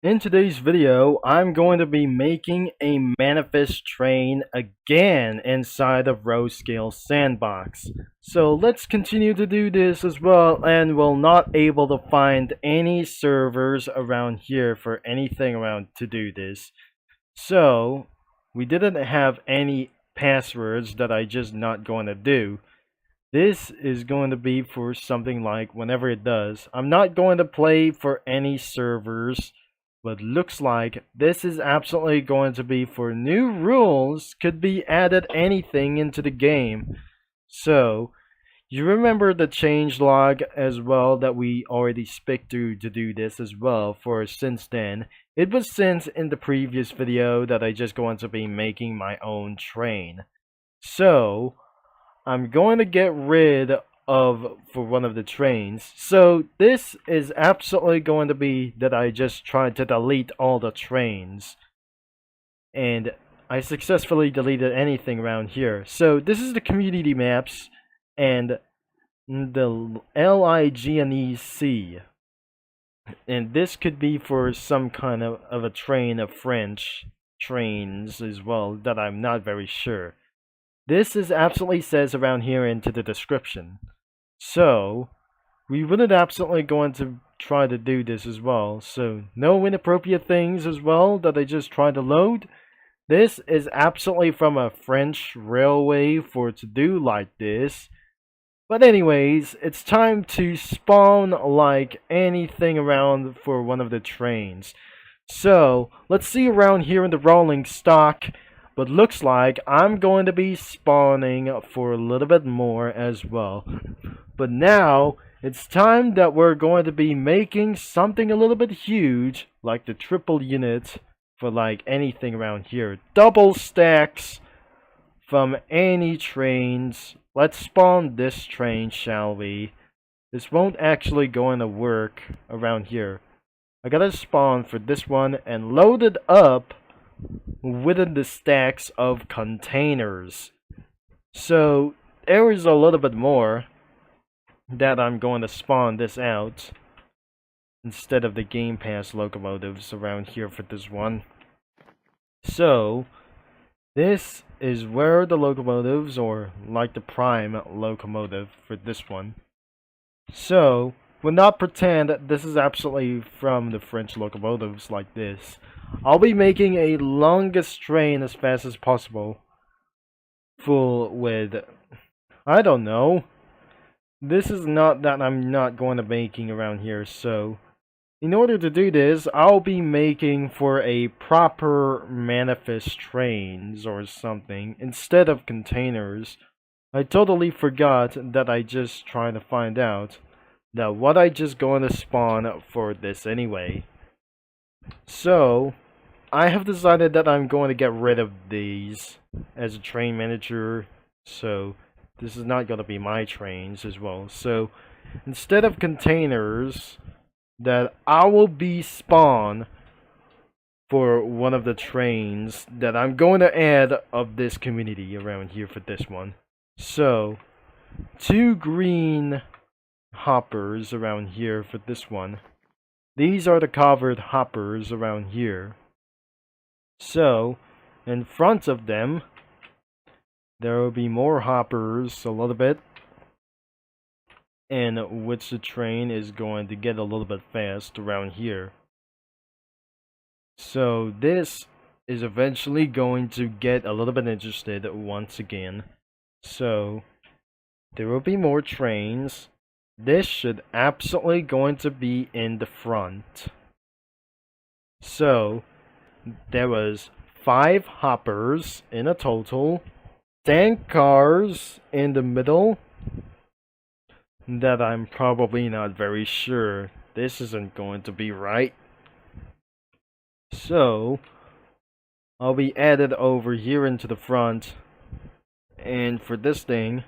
In today's video, I'm going to be making a manifest train again inside of Scale Sandbox. So let's continue to do this as well, and we're not able to find any servers around here for anything around to do this. So we didn't have any passwords that I just not going to do. This is going to be for something like whenever it does. I'm not going to play for any servers, but looks like this is absolutely going to be for new rules could be added anything into the game. So you remember the change log as well that we already speak to do this as well for since then. It was since in the previous video that I just going to be making my own train. So I'm going to get rid of for one of the trains. So this is absolutely going to be that I just tried to delete all the trains. And I successfully deleted anything around here. So this is the community maps and the LIGNEC. And this could be for some kind of a train of French trains as well that I'm not very sure. This is absolutely says around here into the description. So, we wouldn't absolutely going to try to do this as well. So, no inappropriate things as well that I just tried to load. This is absolutely from a French railway for to do like this. But anyways, it's time to spawn like anything around for one of the trains. So, let's see around here in the rolling stock. But looks like I'm going to be spawning for a little bit more as well. But now, it's time that we're going to be making something a little bit huge, like the triple unit for like anything around here. Double stacks from any trains. Let's spawn this train, shall we? This won't actually going to work around here. I gotta spawn for this one and load it up within the stacks of containers. So there is a little bit more that I'm going to spawn this out instead of the Game Pass locomotives around here for this one. So this is where the locomotives, or like the prime locomotive for this one. So we'll not pretend that this is absolutely from the French locomotives like this. I'll be making a longest train as fast as possible. Full with, I don't know. This is not that I'm not going to making around here, so in order to do this, I'll be making for a proper manifest trains or something instead of containers. I totally forgot that I just trying to find out that what I just going to spawn for this anyway. So, I have decided that I'm going to get rid of these as a train manager. So, this is not going to be my trains as well. So, instead of containers, that I will be spawn for one of the trains that I'm going to add of this community around here for this one. So, 2 green hoppers around here for this one. These are the covered hoppers around here. So, in front of them, there will be more hoppers a little bit, and which the train is going to get a little bit fast around here. So this is eventually going to get a little bit interested once again. So there will be more trains. This should absolutely going to be in the front. So there was 5 hoppers in a total, 10 cars in the middle that I'm probably not very sure. This isn't going to be right. So I'll be added over here into the front, and for this thing,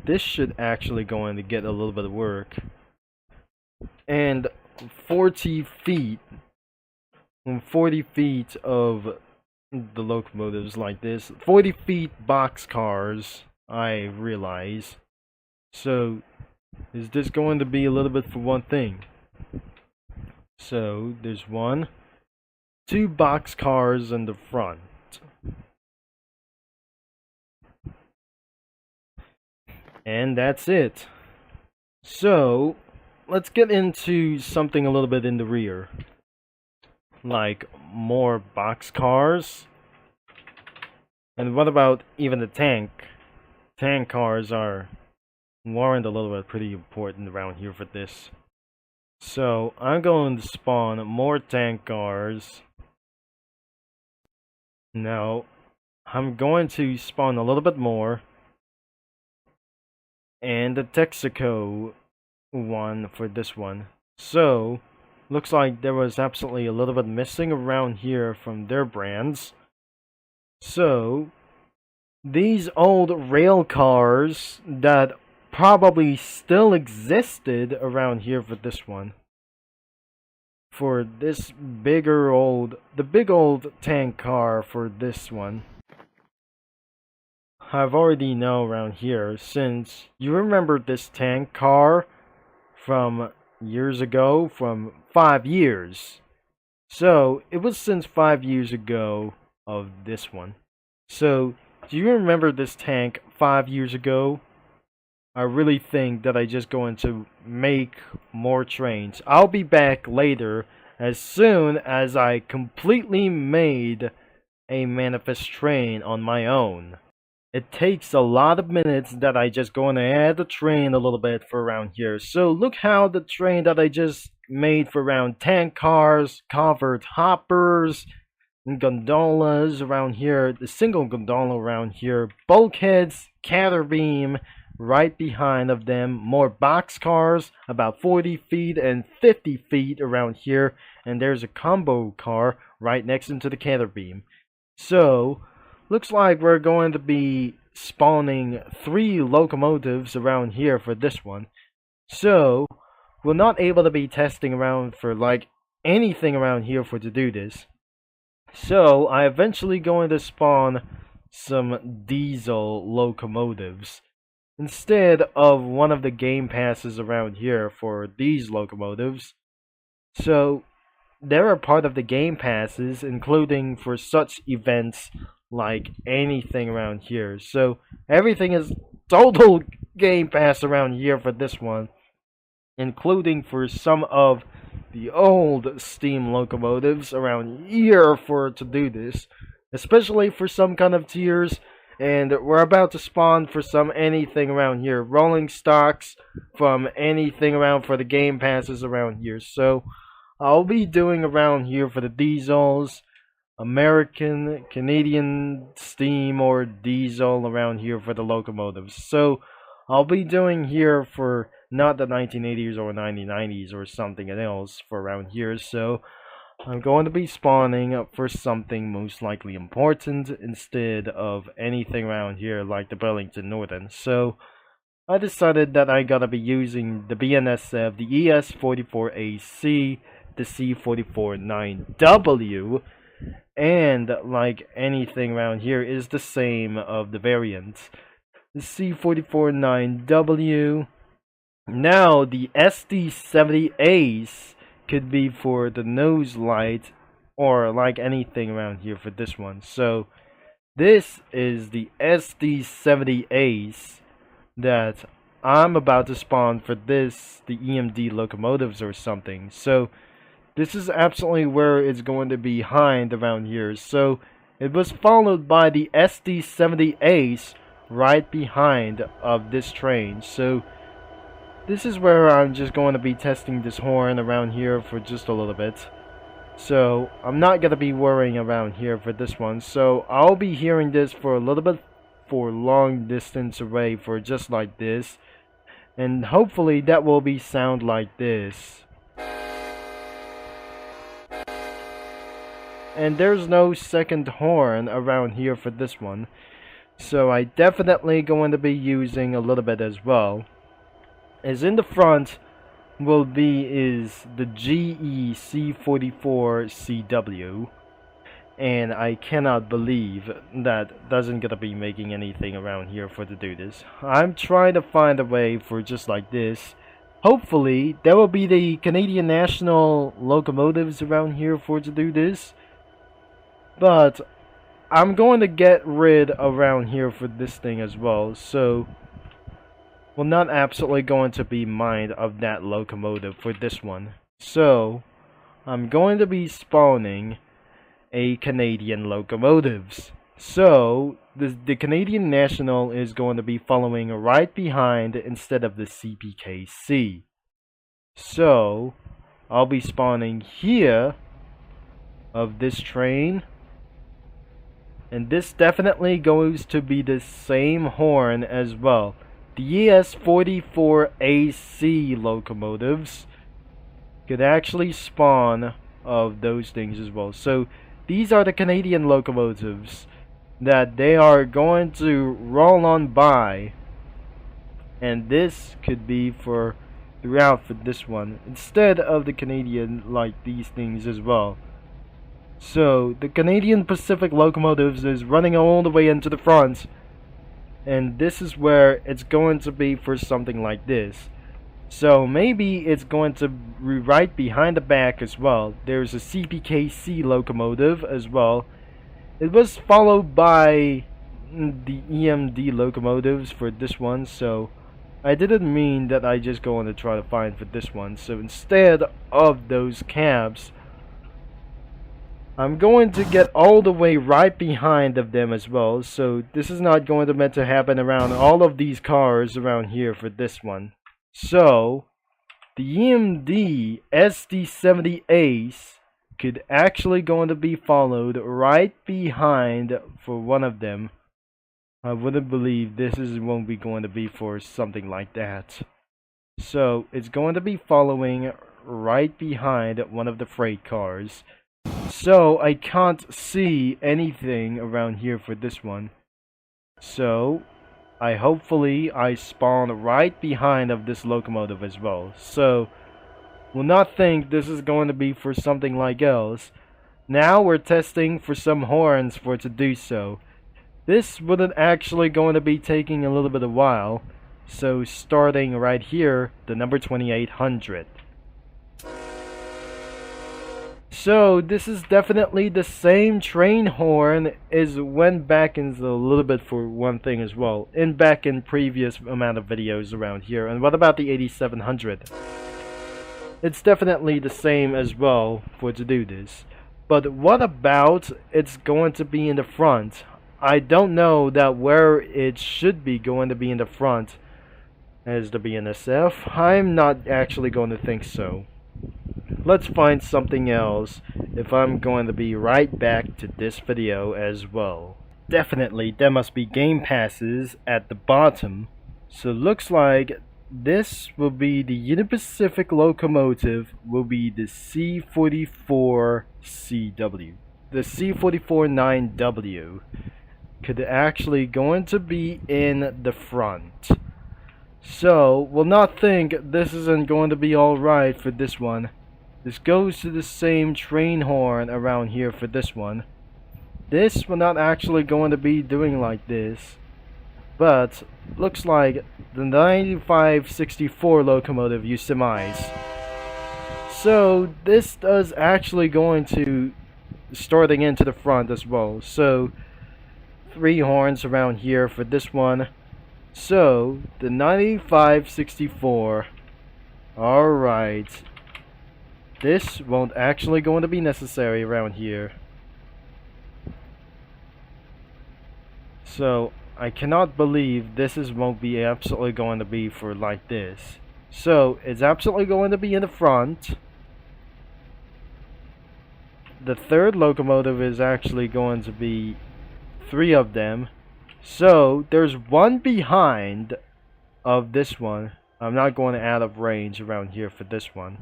this should actually going to get a little bit of work. And 40 feet of the locomotives like this, 40 feet box cars, I realize. So is this going to be a little bit for one thing? So there's 1, two boxcars in the front. And that's it. So, let's get into something a little bit in the rear. Like more boxcars. And what about even the tank? Tank cars weren't a little bit pretty important around here for this. So, I'm going to spawn more tank cars. Now, I'm going to spawn a little bit more. And the Texaco one for this one. So, looks like there was absolutely a little bit missing around here from their brands. So, these old rail cars that probably still existed around here for this one. For this the big old tank car for this one. I've already know around here, since you remember this tank car from years ago, from 5 years. So, it was since 5 years ago of this one. So, do you remember this tank 5 years ago? I really think that I just going to make more trains. I'll be back later as soon as I completely made a manifest train on my own. It takes a lot of minutes that I just going to add the train a little bit for around here. So look how the train that I just made for around tank cars, covered hoppers, and gondolas around here, the single gondola around here, bulkheads, caterbeam right behind of them, more box cars about 40 feet and 50 feet around here, and there's a combo car right next into the caterbeam. So, looks like we're going to be spawning 3 locomotives around here for this one. So, we're not able to be testing around for like anything around here to do this. So, I eventually going to spawn some diesel locomotives instead of one of the game passes around here for these locomotives. So, there are part of the game passes, including for such events like anything around here. So everything is total game pass around here for this one, including for some of the old steam locomotives around here for to do this, especially for some kind of tiers. And we're about to spawn for some anything around here, rolling stocks from anything around for the game passes around here. So I'll be doing around here for the diesels, American, Canadian steam or diesel around here for the locomotives. So I'll be doing here for not the 1980s or 1990s or something else for around here. So I'm going to be spawning up for something most likely important instead of anything around here like the Burlington Northern. So I decided that I gotta be using the BNSF, the ES44AC, the C449W, and like anything around here is the same of the variants. The C449W. Now the SD70 Ace could be for the nose light or like anything around here for this one. So this is the SD70 Ace that I'm about to spawn for this, the EMD locomotives or something. So this is absolutely where it's going to be behind around here. So it was followed by the SD70 Ace right behind of this train. So this is where I'm just going to be testing this horn around here for just a little bit. So I'm not going to be worrying around here for this one. So I'll be hearing this for a little bit for long distance away for just like this. And hopefully that will be sound like this. And there's no second horn around here for this one. So I definitely going to be using a little bit as well. As in the front will be is the GE C44CW. And I cannot believe that doesn't gonna be making anything around here for to do this. I'm trying to find a way for just like this. Hopefully there will be the Canadian National locomotives around here for to do this. But I'm going to get rid around here for this thing as well. So we're not absolutely going to be mined of that locomotive for this one. So I'm going to be spawning a Canadian locomotives. So the Canadian National is going to be following right behind instead of the CPKC. So I'll be spawning here of this train. And this definitely goes to be the same horn as well. The ES44AC locomotives could actually spawn of those things as well. So these are the Canadian locomotives that they are going to roll on by, and this could be for throughout for this one instead of the Canadian like these things as well. So the Canadian Pacific locomotives is running all the way into the front, and this is where it's going to be for something like this. So maybe it's going to be right behind the back as well. There's a CPKC locomotive as well. It was followed by the EMD locomotives for this one, so I didn't mean that I just going to try to find for this one. So instead of those cabs, I'm going to get all the way right behind of them as well. So this is not going to meant to happen around all of these cars around here for this one. So the EMD SD70 Ace could actually going to be followed right behind for one of them. I wouldn't believe this won't be going to be for something like that. So it's going to be following right behind one of the freight cars. So I can't see anything around here for this one. So hopefully I spawn right behind of this locomotive as well. So will not think this is going to be for something like else. Now we're testing for some horns for it to do so. This wouldn't actually going to be taking a little bit of while. So starting right here, the number 2800. So this is definitely the same train horn as went back in a little bit for one thing as well. Back in previous amount of videos around here. And what about the 8700? It's definitely the same as well for to do this. But what about it's going to be in the front? I don't know that where it should be going to be in the front as the BNSF. I'm not actually going to think so. Let's find something else if I'm going to be right back to this video as well. Definitely there must be game passes at the bottom. So looks like this will be the Union Pacific locomotive will be the C44CW. The C44-9W could actually going to be in the front. So we'll not think this isn't going to be alright for this one. This goes to the same train horn around here for this one. This will not actually going to be doing like this. But looks like the 9564 locomotive used semis. So this does actually going to starting into the front as well. So 3 horns around here for this one. So the 9564. Alright. This won't actually going to be necessary around here. So I cannot believe this won't be absolutely going to be for like this. So it's absolutely going to be in the front. The third locomotive is actually going to be 3 of them. So there's one behind of this one. I'm not going to add up range around here for this one.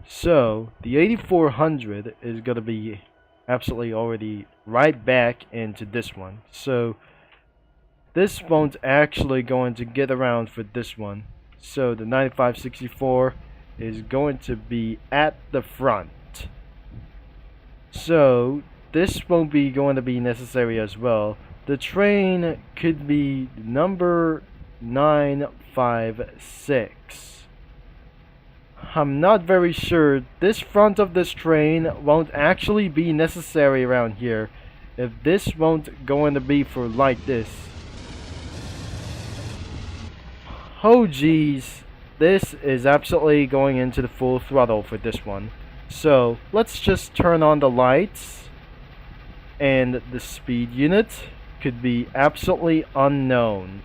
So the 8400 is going to be absolutely already right back into this one. So this won't actually going to get around for this one. So the 9564 is going to be at the front. So this won't be going to be necessary as well. The train could be number 956. I'm not very sure. This front of this train won't actually be necessary around here if this won't going to be for like this. Oh geez, this is absolutely going into the full throttle for this one. So let's just turn on the lights, and the speed unit could be absolutely unknown.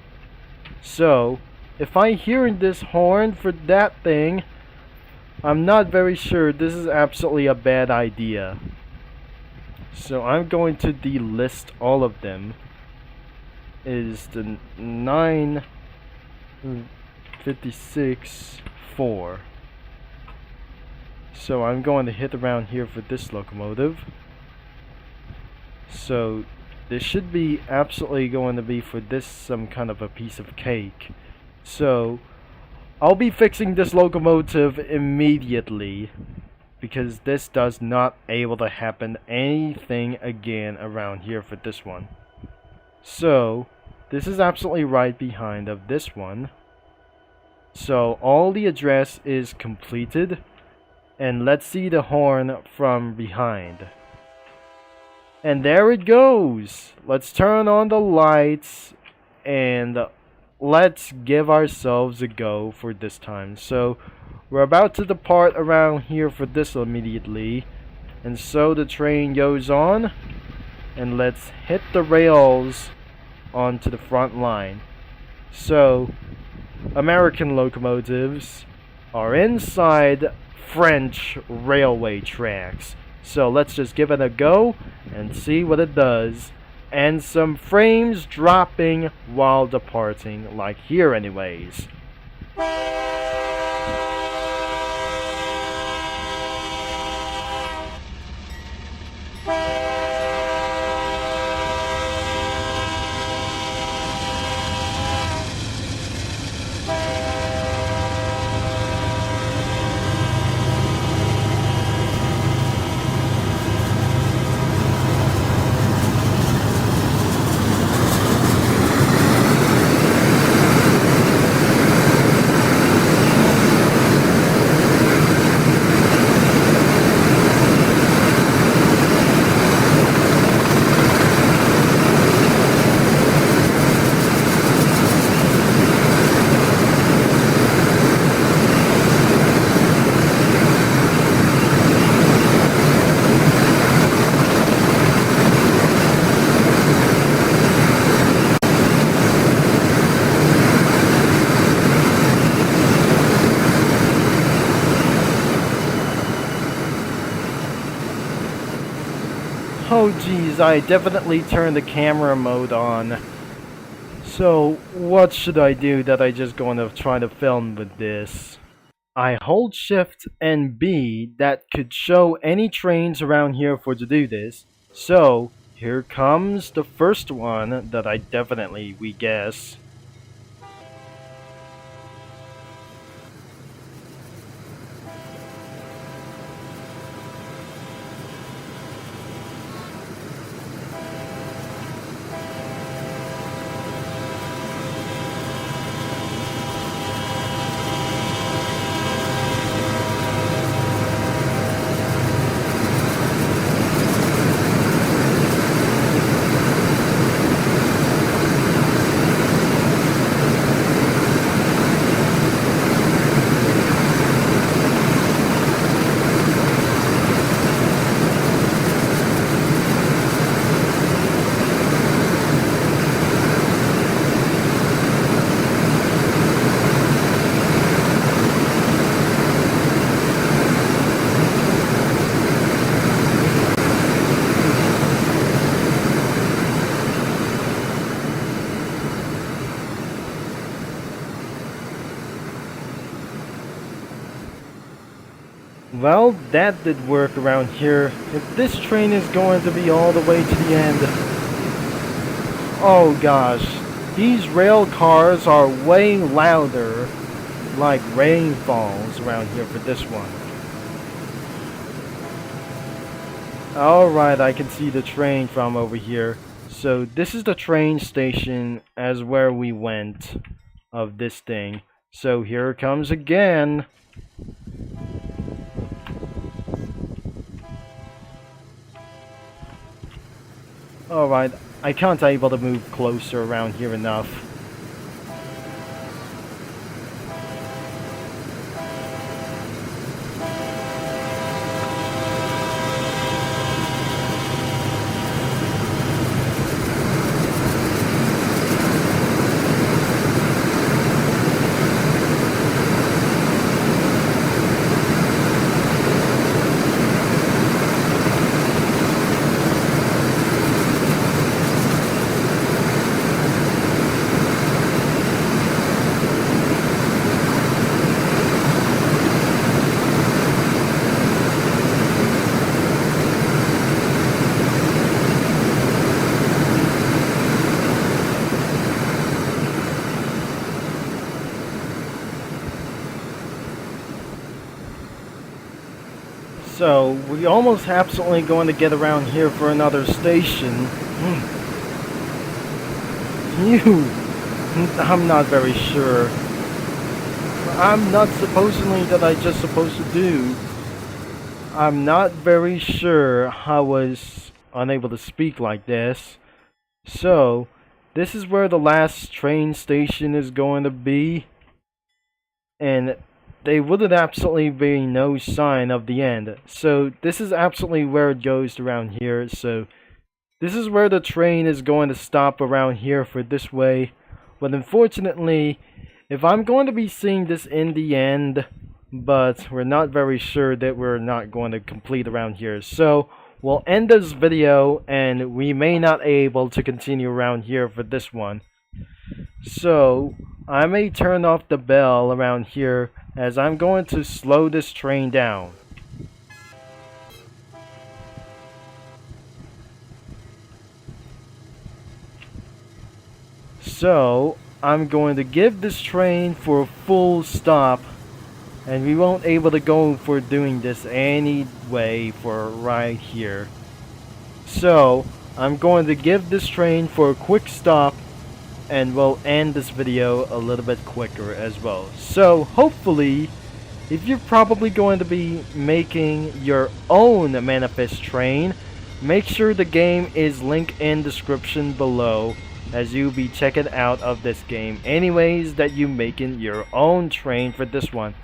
So if I hear this horn for that thing, I'm not very sure. This is absolutely a bad idea. So I'm going to delist all of them. Is the 956-4. So I'm going to hit around here for this locomotive. So this should be absolutely going to be for this some kind of a piece of cake. So I'll be fixing this locomotive immediately, because this does not able to happen anything again around here for this one. So this is absolutely right behind of this one. So all the address is completed, and let's see the horn from behind. And there it goes. Let's turn on the lights and let's give ourselves a go for this time. So we're about to depart around here for this immediately. And so the train goes on, and let's hit the rails onto the front line. So American locomotives are inside French railway tracks. So let's just give it a go and see what it does. And some frames dropping while departing, like here anyways. Oh geez, I definitely turned the camera mode on. So what should I do that I just going to try to film with this? I hold shift and B that could show any trains around here for to do this. So here comes the first one that I definitely we guess. Well, that did work around here. If this train is going to be all the way to the end... Oh gosh, these rail cars are way louder, like rain falls around here for this one. Alright, I can see the train from over here. So this is the train station as where we went of this thing. So here it comes again. Alright, I can't able to move closer around here enough. So, we almost absolutely going to get around here for another station. I'm not very sure. I'm not supposedly that I just supposed to do. I'm not very sure I was unable to speak like this. So, this is where the last train station is going to be. And there would absolutely be no sign of the end. So this is absolutely where it goes around here. So this is where the train is going to stop around here for this way. But unfortunately, if I'm going to be seeing this in the end, but we're not very sure that we're not going to complete around here. So we'll end this video and we may not be able to continue around here for this one. So I may turn off the bell around here as I'm going to slow this train down. So I'm going to give this train for a full stop, and we won't able to go for doing this anyway for right here. So I'm going to give this train for a quick stop, and we'll end this video a little bit quicker as well. So hopefully, if you're probably going to be making your own manifest train, make sure the game is linked in description below as you'll be checking out of this game anyways, that you making your own train for this one.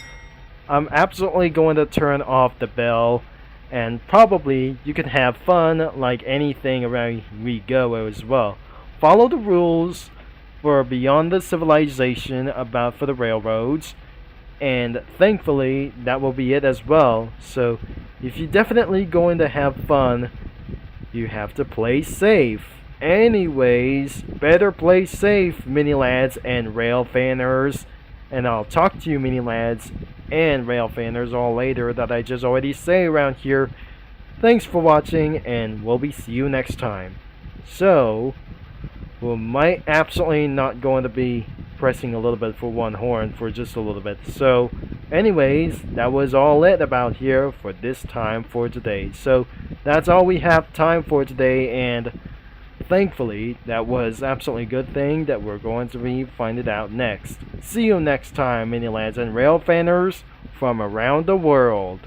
I'm absolutely going to turn off the bell, and probably you can have fun like anything around we go as well. Follow the rules for Beyond the Civilization about for the railroads, and thankfully that will be it as well. So if you're definitely going to have fun, you have to play safe. Anyways, better play safe, mini lads and rail fanners, and I'll talk to you mini lads and rail fanners all later that I just already say around here. Thanks for watching, and we'll be see you next time. So we might absolutely not going to be pressing a little bit for one horn for just a little bit. So anyways, that was all it about here for this time for today. So that's all we have time for today, and thankfully that was absolutely a good thing that we're going to be finding out next. See you next time, mini lads and rail fanners from around the world.